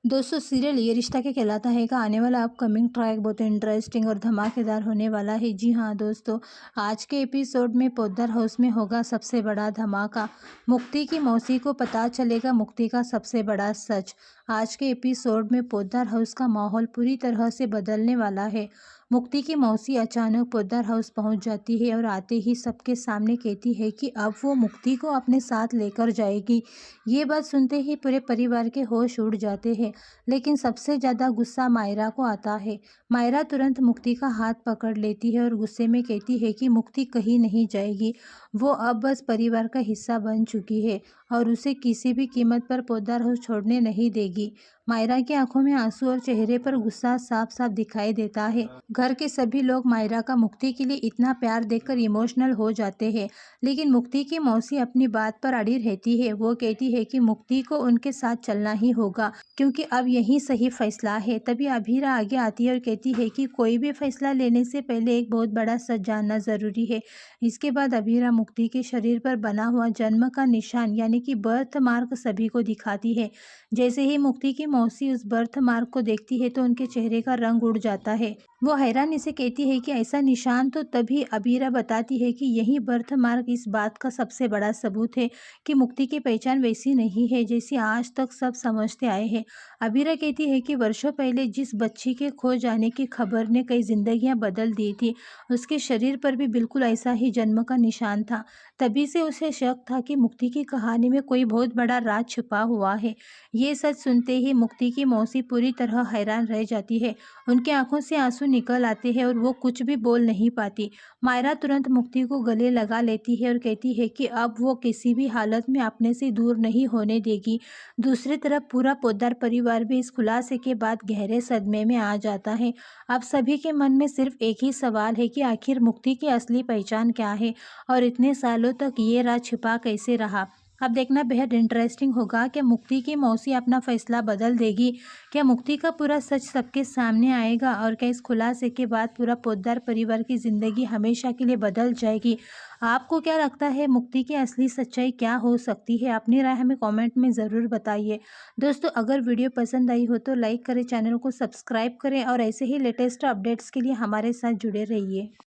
दोस्तों सीरियल ये रिश्ता क्या कहलाता है का आने वाला अपकमिंग ट्रैक बहुत इंटरेस्टिंग और धमाकेदार होने वाला है। जी हाँ दोस्तों, आज के एपिसोड में पोद्दार हाउस में होगा सबसे बड़ा धमाका। मुक्ति की मौसी को पता चलेगा मुक्ति का सबसे बड़ा सच। आज के एपिसोड में पोद्दार हाउस का माहौल पूरी तरह से बदलने वाला है। मुक्ति की मौसी अचानक पोद्दार हाउस पहुंच जाती है और आते ही सबके सामने कहती है कि अब वो मुक्ति को अपने साथ लेकर जाएगी। ये बात सुनते ही पूरे परिवार के होश उड़ जाते हैं। लेकिन सबसे ज़्यादा गुस्सा मायरा को आता है। मायरा तुरंत मुक्ति का हाथ पकड़ लेती है और गुस्से में कहती है कि मुक्ति कहीं नहीं जाएगी, वो अब बस परिवार का हिस्सा बन चुकी है और उसे किसी भी कीमत पर पोद्दार हाउस छोड़ने नहीं देगी। मायरा की आंखों में आंसू और चेहरे पर गुस्सा साफ साफ दिखाई देता है। घर के सभी लोग मायरा का मुक्ति के लिए इतना प्यार देखकर इमोशनल हो जाते हैं, लेकिन मुक्ति की मौसी अपनी बात पर अड़ी रहती है। वो कहती है कि मुक्ति को उनके साथ चलना ही होगा क्योंकि अब यही सही फैसला है। तभी अभीरा आगे आती है और कहती है कि कोई भी फैसला लेने से पहले एक बहुत बड़ा सच जानना जरूरी है। इसके बाद अभीरा मुक्ति के शरीर पर बना हुआ जन्म का निशान यानी कि बर्थ मार्क सभी को दिखाती है। जैसे ही मुक्ति की मौसी उस बर्थ मार्क को देखती है तो उनके चेहरे का रंग उड़ जाता है। वो हैरानी से कहती है कि ऐसा निशान, तो तभी अबीरा बताती है कि यही बर्थ मार्क इस बात का सबसे बड़ा सबूत है कि मुक्ति की पहचान वैसी नहीं है जैसी आज तक सब समझते आए हैं। अबीरा कहती है कि वर्षों पहले जिस बच्ची के खो जाने की खबर ने कई जिंदगियां बदल दी थी, उसके शरीर पर भी बिल्कुल ऐसा ही जन्म का निशान था। तभी से उसे शक था कि मुक्ति की कहानी में कोई बहुत बड़ा राज छुपा हुआ है। ये सच सुनते ही मुक्ति की मौसी पूरी तरह हैरान रह जाती है। उनकी आंखों से आंसू निकल आते हैं और वो कुछ भी बोल नहीं पाती। मायरा तुरंत मुक्ति को गले लगा लेती है और कहती है कि अब वो किसी भी हालत में अपने से दूर नहीं होने देगी। दूसरी तरफ पूरा पोद्दार परिवार भी इस खुलासे के बाद गहरे सदमे में आ जाता है। अब सभी के मन में सिर्फ एक ही सवाल है कि आखिर मुक्ति की असली पहचान क्या है और इतने सालों तक ये राज छिपा कैसे रहा। अब देखना बेहद इंटरेस्टिंग होगा कि मुक्ति की मौसी अपना फैसला बदल देगी। क्या मुक्ति का पूरा सच सबके सामने आएगा और क्या इस खुलासे के बाद पूरा पोद्दार परिवार की जिंदगी हमेशा के लिए बदल जाएगी। आपको क्या लगता है मुक्ति की असली सच्चाई क्या हो सकती है? अपनी राय हमें कमेंट में ज़रूर बताइए। दोस्तों अगर वीडियो पसंद आई हो तो लाइक करें, चैनल को सब्सक्राइब करें और ऐसे ही लेटेस्ट अपडेट्स के लिए हमारे साथ जुड़े रहिए।